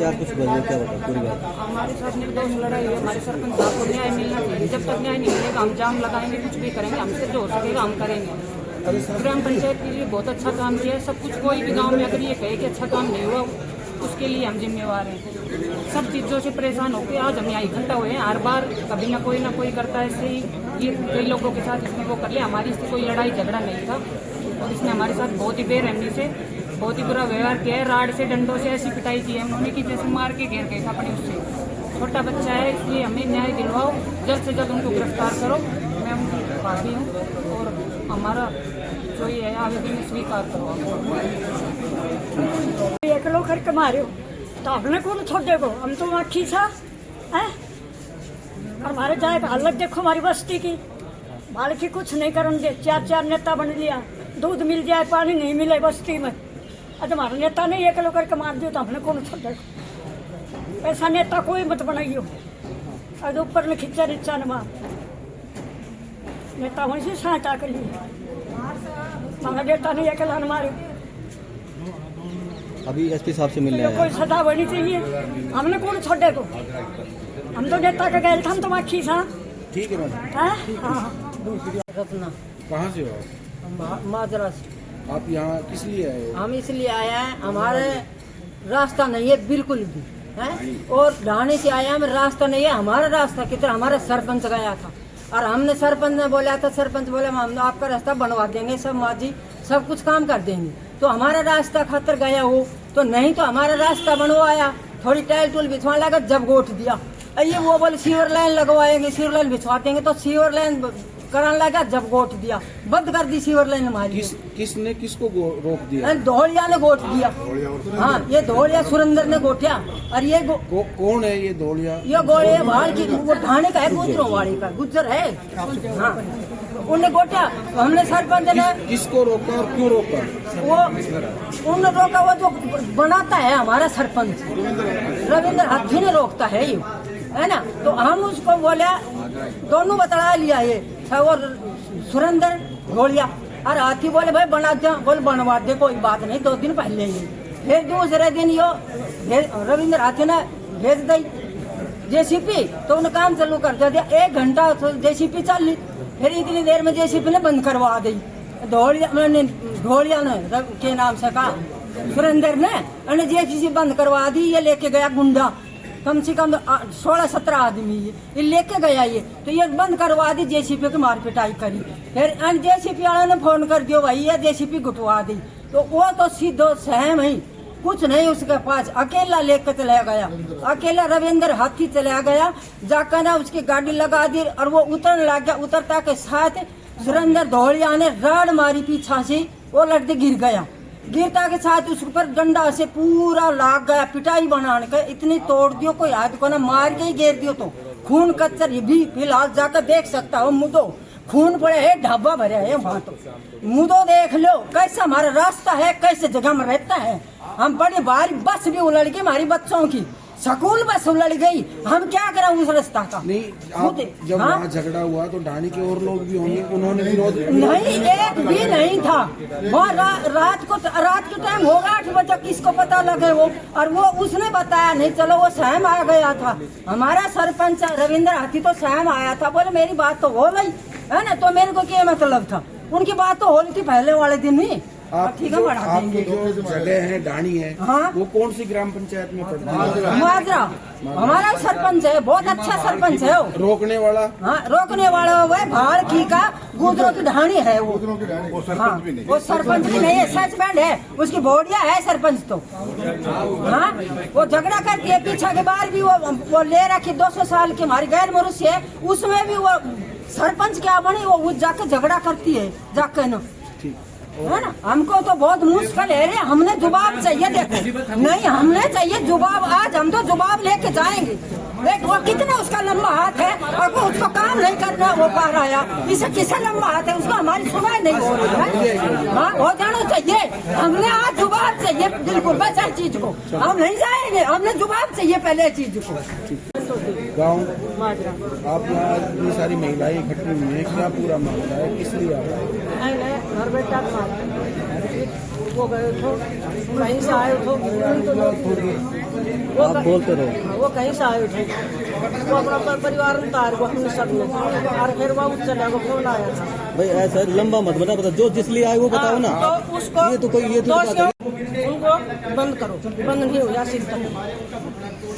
क्या कुछ बोलिए, क्या बताओ पूरी बात। हमारे साथ निर्दोष लड़ाई है। हमारे सरपंच साहब को न्याय मिलना चाहिए। जब तक न्याय नहीं मिलेगा हम जाम लगाएंगे, कुछ भी करेंगे, हमसे जो हो सकेगा हम करेंगे। ग्राम पंचायत के लिए बहुत अच्छा काम किया है। सब कुछ, कोई भी गांव में अगर ये कहे कि अच्छा काम नहीं हुआ, उसके लिए हम जिम्मेवार हैं। सब चीज़ों से परेशान होकर आज हम यहाँ इकट्ठा हुए हैं। हर बार कभी ना कोई करता है ऐसे ही। ये कई लोगों के साथ इसने वो कर लिया। हमारी इससे कोई लड़ाई झगड़ा नहीं था और इसने हमारे साथ बहुत ही बेरहमी से बहुत ही बुरा व्यवहार किया है। राड से, डंडों से ऐसी पिटाई की है उन्होंने कि जैसे मार के घेर गए था अपने उससे। छोटा बच्चा है, इसलिए हमें न्याय दिलवाओ, जल्द से जल्द उनको गिरफ्तार करो। मैं उनकी भाभी हूँ और हमारा जो ये है आवेदन स्वीकार करो। एक लोग करके मारे तो हमने कौन छोड़ देगो, हम तो अखी था है। और हमारे जाए हालत देखो हमारी बस्ती की, बाल की कुछ नहीं करेंगे। चार नेता बन लिया, दूध मिल जाए पानी नहीं मिले बस्ती में। आज हमारा नेता नहीं एक लोग करके मार दियो तो हमने कौन छोड़ देगो। ऐसा नेता कोई मत बनाइयो। आज ऊपर में खिंचा रिच्चा न मार नेता वहीं से सहायता कर लिए। हमारा नेता नहीं अकेला न मारे। अभी एसपी साहब से मिलने आए कोई सजा बनी चाहिए, हमने कौन छोड़े को। हम तो नेता के गए थे, हम तो माखी था। ठीक है रत्ना। कहाँ से हो? माजरा से। आप यहाँ किस लिए आए हो? हम इसलिए आए हैं, हमारे रास्ता नहीं है बिल्कुल भी है। और ढाणी से आए हैं, रास्ता नहीं है। हमारा रास्ता कितना, हमारा सरपंच गया था और हमने सरपंच ने बोला था, सरपंच बोले हम आपका रास्ता बनवा देंगे, सब माजी सब कुछ काम कर देंगे। तो हमारा रास्ता खातर गया हो तो नहीं, तो हमारा रास्ता बनवाया, थोड़ी टाइल टूल बिछवा लगा, जब गोट दिया। ये वो बोले सीवर लाइन लगवाएंगे, सीवर लाइन बिछवा देंगे, तो सीवर लाइन कराने लगा, जब गोट दिया बंद कर दी सीवर लाइन हमारी। किसने किसको रोक दिया? धोलिया ने गोट दिया। हाँ, ये धोलिया सुरेंद्र ने गोटिया। और ये कौन है ये धोलिया? ये गोले भाड़ की, वो ढाणे का है, गुजरों वाली का गुजर है। हाँ, उन्हें गोटिया। हमने सरपंच ने किसको रोका और क्यों रोका? वो उन्हें रोका, वो जो बनाता है हमारा सरपंच रविंद्र हाथी ने रोकता है ये, है ना। तो हम उसको बोले, दोनों बतला लिया ये और सुरेंद्र घोड़िया। और हाथी बोले भाई बना दे, बोले बनवा दे, कोई बात नहीं। 2 दिन पहले ही फिर दूसरे दिन यो रविंद्र हाथी ने भेज दी जेसीपी, तो उन्हें काम चालू कर दिया। 1 घंटा जेसीपी चल ली, फिर इतनी देर में जेसीपी ने बंद करवा दी। ढोलिया ने के नाम से कहा सुरेंद्र ने जेसीपी बंद करवा दी। ये लेके गया गुंडा, कम से कम 16-17 आदमी ये लेके गया। ये तो ये बंद करवा दी, जेसीपी की मार पिटाई करी। फिर जेसीपी वाले ने फोन कर दियो भाई ये जेसीपी घुटवा दी। तो वो तो सीधो सहम ही कुछ नहीं उसके पास, अकेला लेकर चला गया। अकेला रविंद्र हाथी चला गया, जाकर ना उसकी गाड़ी लगा दी और वो उतरने लग गया। उतरता के साथ सुरेंद्र धोलिया ने राड मारी पीछा से, वो लड़के गिर गया। गिरता के साथ उस पर डंडा से पूरा लाग गया, पिटाई बनाने का इतनी तोड़ दियो, कोई हाथ को ना मार के ही गिर दियो। तो खून कच्चर ये भी फिलहाल जाकर देख सकता हो, मुदो खून पड़े है, ढाबा भरे है वहाँ। तो मुदो देख लो कैसा हमारा रास्ता है, कैसे जगह में रहता है। हम बड़ी भारी बस भी उलड़ गई, हमारी बच्चों की स्कूल बस उलड़ गई। हम क्या करें उस रास्ता का। नहीं, जब वहाँ झगड़ा हुआ तो ढाणी के और लोग भी होंगे, उन्होंने विरोध नहीं, एक भी नहीं था। वहाँ रात के टाइम होगा 8 बजे, किसको पता लगे वो। और वो उसने बताया नहीं, चलो वो सहम आ गया था। हमारा सरपंच रविंद्र हाथी तो सहम आया था, बोले मेरी बात तो हो गई है ना। तो मेरे को क्या मतलब था, उनकी बात तो हो रही थी पहले वाले दिन ही। आपकी जो जगह है ढाणी है, हाँ? वो कौन सी ग्राम पंचायत में पड़ता है? माजरा। हमारा सरपंच है, बहुत अच्छा सरपंच है वो। रोकने वाला? हाँ, रोकने वाला वो है भाड़ की का, गुजरों की ढाणी है वो। हाँ, वो सरपंच भी नहीं है, सस्पेंड है, उसकी बोडिया है सरपंच तो। हाँ, वो झगड़ा करती है, पीछा के बार भी वो ले रखी 200 साल की हमारी गैर मनुष्य है, उसमें भी वो सरपंच क्या बनी, वो जाके झगड़ा करती है जाके न, है ना। हमको तो बहुत मुश्किल है रे, हमने जवाब चाहिए। देखो नहीं, हमने चाहिए जवाब। आज हम तो जवाब लेके जाएंगे। देख वो कितना उसका लंबा हाथ है और वो उसको काम नहीं करना हो पा रहा है। इसे किसे लंबा हाथ है, उसको हमारी सुनाई नहीं हो रही है। हाँ, हो जाना चाहिए। हमने आज जवाब चाहिए बिल्कुल, बस हर चीज को। हम नहीं जाएंगे, हमने जवाब चाहिए पहले चीज को। गाँव आप यहाँ इतनी सारी महिलाएं इकट्ठी हुई हैं, क्या पूरा मामला है, किस लिए आ रहा है? घर बैठा वो गए थे, कहीं से आए थे, आप बोलते रहो। वो कहीं से आए थे, वो अपना परिवार उतार को हमने सब ने, और फिर वो चले को फोन आया था। भाई ऐसा लंबा मत बता, जो जिस लिए आए वो बताओ ना। तो उसको ये तो कोई ये तो बात है। उनको बंद करो, बंद नहीं हुआ सिल तक,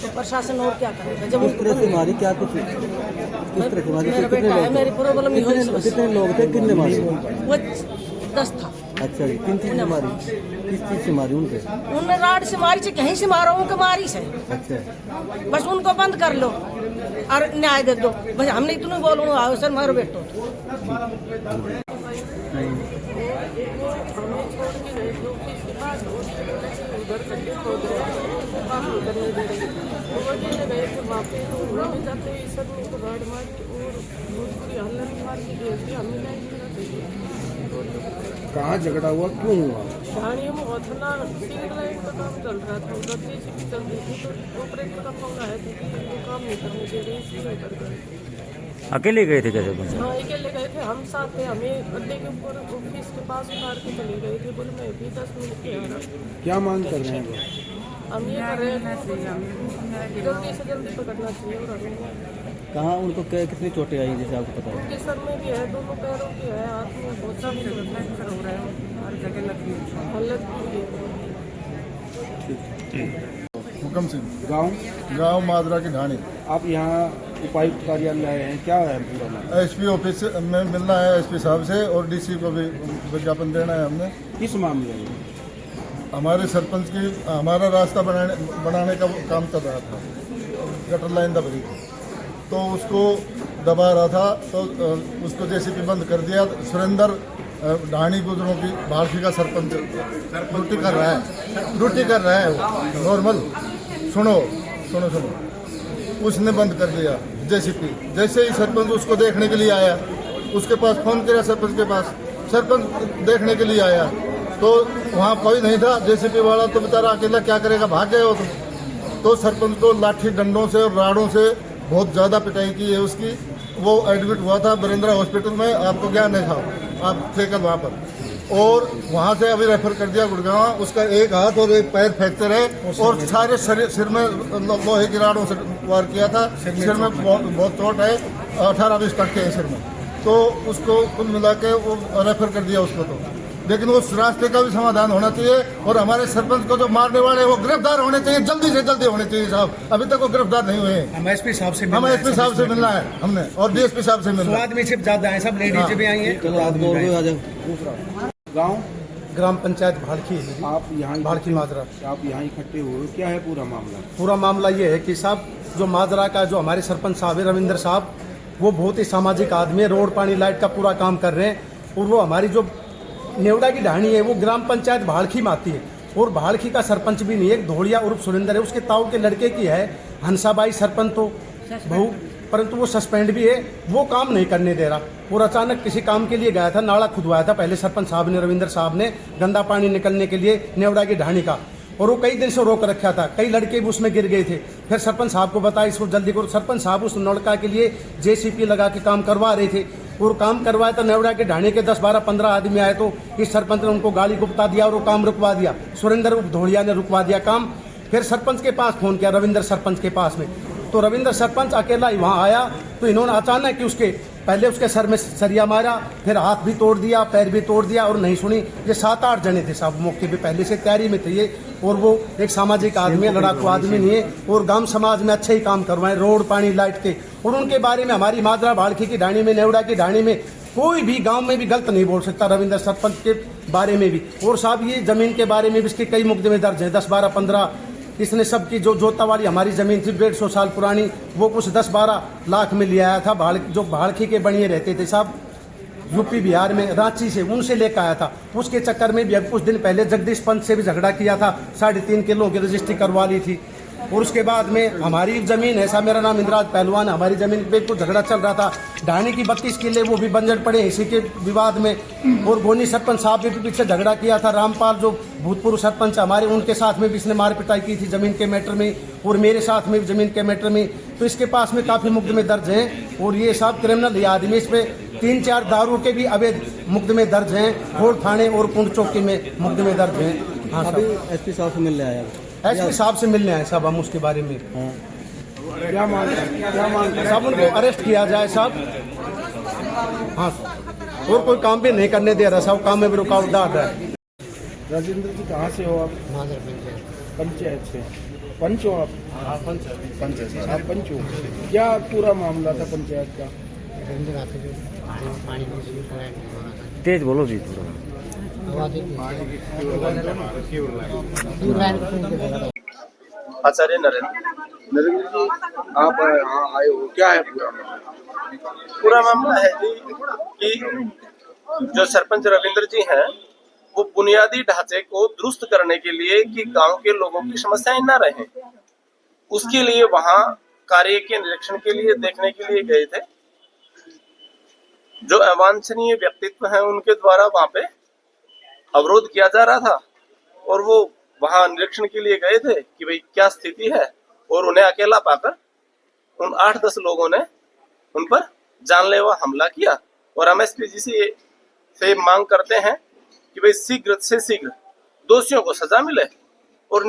तो प्रशासन और क्या करेगा? जब किस तरह से मारी, क्या कुछ किस तरह से मारी? मेरा बेटा है, मेरी प्रॉब्लम ही हुई। कितने लोग थे, कितने मारे? वो 10 था। अच्छा जी, किन चीज से मारी, किस चीज से मारी उनके? उन्होंने राड से मारी, कहीं से मारो, उनको मारी से। अच्छा, बस उनको बंद कर लो और न्याय दे दो। बस हमने इतना बोलूँ, आओ सर मारो बेटो। कहाँ झगड़ा हुआ, क्यों हुआ? ढाणियों में होतना सिंगल लाइन का काम चल रहा था, उधर जेसीबी चल रही थी, तो ऑपरेटर का फोन आया था कि वो काम नहीं करने दे रहे, इसलिए कर गए। अकेले गए थे क्या सरपंच? हाँ, अकेले गए थे, हम साथ थे, हमें अड्डे के ऊपर ऑफिस के पास उतार के चले गए थे। बोले मैं भी 10 मिनट के आ रहा। क्या मांग कर रहे हैं? हम ये कर रहे हैं, जल्दी से जल्दी पकड़ना चाहिए। और हमें कहाँ उनको कितनी चोटें आई जैसे आपको पता है? उनके सर में भी है, दोनों पैरों की है, हाथ में बहुत सा फ्रैक्चर हो रहा है, हर जगह लगी हालत हुक्म सिंह, गांव माजरा की ढाणी। आप यहाँ उपायुक्त कार्यालय आए हैं, क्या है पूरा मामला? एसपी ऑफिस में मिलना है एसपी साहब से, और डीसी को भी विज्ञापन देना है हमने। किस मामले में? हमारे सरपंच की हमारा रास्ता बनाने का काम चल रहा था, गटर लाइन दब रही थी, तो उसको दबा रहा था, तो उसको जेसीबी बंद कर दिया। सुरेंद्र ढाणी गुजरों की भारती का सरपंच ड्यूटी कर रहा है वो नॉर्मल। सुनो, उसने बंद कर दिया जेसीबी। जैसे ही सरपंच उसको देखने के लिए आया, उसके पास फोन किया सरपंच के पास, सरपंच देखने के लिए आया तो वहाँ कोई नहीं था। जेसीबी वाला तो बेचारा अकेला क्या करेगा, भाग गए हो तो सरपंच को लाठी डंडों से और राड़ों से बहुत ज़्यादा पिटाई की है उसकी। वो एडमिट हुआ था बरेंद्रा हॉस्पिटल में, आपको ज्ञान नहीं था, आप थे कल वहाँ पर, और वहाँ से अभी रेफर कर दिया गुड़गांव। उसका एक हाथ और एक पैर फ्रैक्चर है, और सारे सिर में लोहे की राड़ों से वार किया था, सिर में बहुत चोट है, 18-20 कट के हैं सिर में। तो उसको कुल मिला के वो रेफर कर दिया उसको। तो लेकिन उस रास्ते का भी समाधान होना चाहिए, और हमारे सरपंच को जो मारने वाले हैं वो गिरफ्तार होने चाहिए, जल्दी से जल्दी होने चाहिए साहब। अभी तक वो गिरफ्तार नहीं हुए हैं। हम एसपी साहब से मिलना है हमने, और डीएसपी साहब से मिलना है। आदमी सिर्फ ज्यादा है, सब लेडीज भी आई हैं। चलो आप बोल रहे हो, आ जाओ। गाँव ग्राम पंचायत भाड़खी है जी। आप यहाँ भाड़खी माजरा। आप यहाँ इकट्ठे हुए, क्या है पूरा मामला? पूरा मामला ये है कि साहब जो माजरा का जो हमारे सरपंच साहब है रविंद्र साहब, वो बहुत ही सामाजिक आदमी है, रोड पानी लाइट का पूरा काम कर रहे हैं। और वो हमारी जो नेवड़ा की ढाणी है वो ग्राम पंचायत भाड़खी में आती है, और भाड़खी का सरपंच भी नहीं है, एक धोड़िया उर्फ सुरेंद्र है, उसके ताऊ के लड़के की है हंसाबाई सरपंच तो बहू, परंतु वो सस्पेंड भी है, वो काम नहीं करने दे रहा। और अचानक किसी काम के लिए गया था, नाला खुदवाया था पहले सरपंच साहब ने, रविंद्र साहब ने, गंदा पानी निकलने के लिए नेवड़ा की ढाणी का, और वो कई दिन से रोक रखा था, कई लड़के भी उसमें गिर गए थे। फिर सरपंच साहब को बताया इसको जल्दी करो, सरपंच साहब उस नलका के लिए जेसीपी लगा के काम करवा रहे थे, और काम करवाया तो नेवड़ा के ढाणे के 10, 12, 15 आदमी आए, तो इस सरपंच ने उनको गाली गुप्ता दिया और वो काम रुकवा दिया। सुरेंद्र धोड़िया ने रुकवा दिया काम। फिर सरपंच के पास फोन किया, रविंद्र सरपंच के पास में, तो रविंद्र सरपंच अकेला ही वहाँ आया, तो इन्होंने अचानक कि पहले उसके सर में सरिया मारा, फिर हाथ भी तोड़ दिया, पैर भी तोड़ दिया, और नहीं सुनी। ये 7-8 जने थे साहब मौके पे, पहले से तैयारी में थे ये, और वो एक सामाजिक आदमी है, लड़ाकू आदमी नहीं है, और गांव समाज में अच्छे ही काम करवाए, रोड पानी लाइट के। और उनके बारे में हमारी माजरा भाड़खी की ढाणी में, नेवड़ा की ढाणी में कोई भी गांव में भी गलत नहीं बोल सकता, रविंद्र सरपंच के बारे में भी। और साहब ये जमीन के बारे में भी इसके कई मुकदमे दर्ज हैं, 10, 12, 15। इसने सबकी जो जोता वाली हमारी जमीन थी 150 साल पुरानी, वो कुछ 10-12 लाख में ले आया था, जो भाड़खी के बनिए रहते थे साहब यूपी बिहार में, रांची से, उनसे लेकर आया था। उसके चक्कर में भी अब कुछ दिन पहले जगदीश पंत से भी झगड़ा किया था, 3.5 किलो की रजिस्ट्री करवा ली थी। और उसके बाद में हमारी जमीन है, मेरा नाम इंद्राज पहलवान, हमारी जमीन पे कुछ झगड़ा चल रहा था, ढाणी की 32 किले वो भी बंजर पड़े इसी के विवाद में। और गोनी सरपंच साहब भी पीछे झगड़ा किया था, रामपाल जो भूतपूर्व सरपंच हमारे, उनके साथ में भी इसने मार पिटाई की थी जमीन के मैटर में, और मेरे साथ में भी जमीन के मैटर में। तो इसके पास में काफी मुकदमे दर्ज हैं, और ये साहब क्रिमिनल आदमी, इस पे 3-4 दारू के भी अवैध मुकदमे दर्ज हैं, घोड़ थाने और कुंड चौकी में मुकदमे दर्ज हैं। हाँ अभी साहब, एसपी साहब से मिलने आया। एसपी साहब से मिलने आए साहब हम उसके बारे में। हाँ क्या मांग साहब उनको अरेस्ट किया जाए साहब। हाँ साहब, और कोई काम भी नहीं करने दे रहा साहब, काम में भी रुकावट डाल रहा है। राजेंद्र जी कहाँ से हो आप? पंचायत से। पंच हो आप? पंचायत आप पंच हो। क्या पूरा मामला था पंचायत का? तेज बोलो जी थोड़ा। आचार्य नरेंद्र जी आप यहाँ आए हो, क्या है पूरा मामला है जी कि जो सरपंच रविंद्र जी हैं वो बुनियादी ढांचे को दुरुस्त करने के लिए कि गांव के लोगों की समस्याएं ना रहें, उसके लिए वहां कार्य के निरीक्षण के लिए देखने के लिए गए थे। जो अवांछनीय व्यक्तित्व हैं उनके द्वारा वहां पे अवरोध किया जा रहा था और वो वहां निरीक्षण के लिए गए थे कि भाई क्या स्थिति है, और उन्हें अकेला पाकर उन 8-10 लोगों ने उन पर जानलेवा हमला किया। और हम एसपी जी से मांग करते हैं कि भाई शीघ्र से शीघ्र दोषियों को सजा मिले और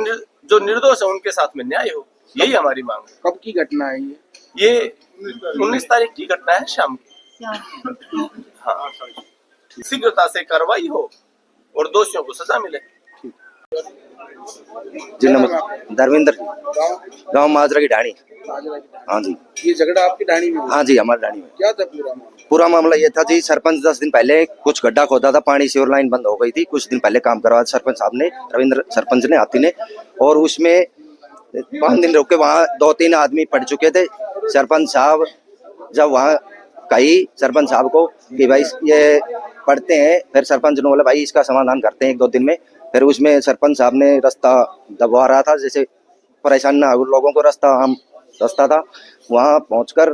जो निर्दोष है उनके साथ में न्याय हो, यही हमारी मांग है। कब की घटना है ये 19 तारीख की घटना है शाम की। हाँ, शीघ्रता से कार्रवाई हो और दोषियों को सजा मिले। जी नमस्कार, धर्मेंद्र, गांव माजरा की ढाणी। हाँ जी, ये झगड़ा आपकी ढाणी में? हाँ जी, हमारी ढाणी में। क्या था पूरा मामला ये था जी, सरपंच 10 दिन पहले कुछ गड्ढा खोदा था, पानी सीवर लाइन बंद हो गई थी, कुछ दिन पहले काम करवाया सरपंच साहब ने, रविंद्र सरपंच ने, हाथी ने, और उसमें 5 दिन रुक के वहाँ 2-3 आदमी पड़ चुके थे। सरपंच साहब जब वहाँ कही सरपंच साहब को कि भाई ये पढ़ते हैं, फिर सरपंच ने बोला भाई इसका समाधान करते हैं 1-2 दिन में। फिर उसमें सरपंच साहब ने रास्ता दबवा रहा था, जैसे परेशान ना हो लोगों को, रास्ता था। वहाँ पहुंचकर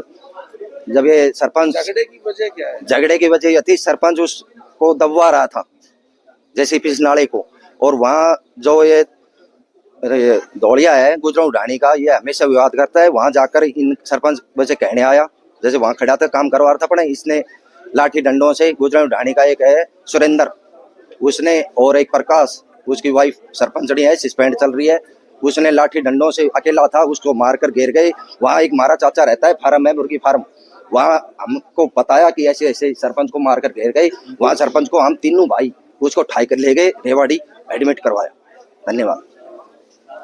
जब ये सरपंच, झगड़े की वजह क्या है? झगड़े की वजह यह थी सरपंच उसको दबवा रहा था जैसे पिछ नाले को, और वहाँ जो ये दौड़िया है गुजराऊ ढाणी का, ये हमेशा विवाद करता है। वहाँ जाकर इन सरपंच वजह कहने आया, जैसे वहाँ खड़ा था काम करवा रहा था, पर इसने लाठी डंडों से गुजराऊ ढाणी का एक है सुरेंद्र, उसने, और एक प्रकाश उसकी वाइफ सरपंचनी है, सस्पेंड चल रही है, उसने लाठी डंडों से अकेला था, उसको मारकर घेर गए। वहाँ एक मारा चाचा रहता है, फार्म है मुर्गी फार्म, वहाँ हमको बताया कि ऐसे ऐसे सरपंच को मारकर घेर गए। वहाँ सरपंच को हम तीनों भाई उसको उठाई कर ले गए, रेवाड़ी एडमिट करवाया। धन्यवाद।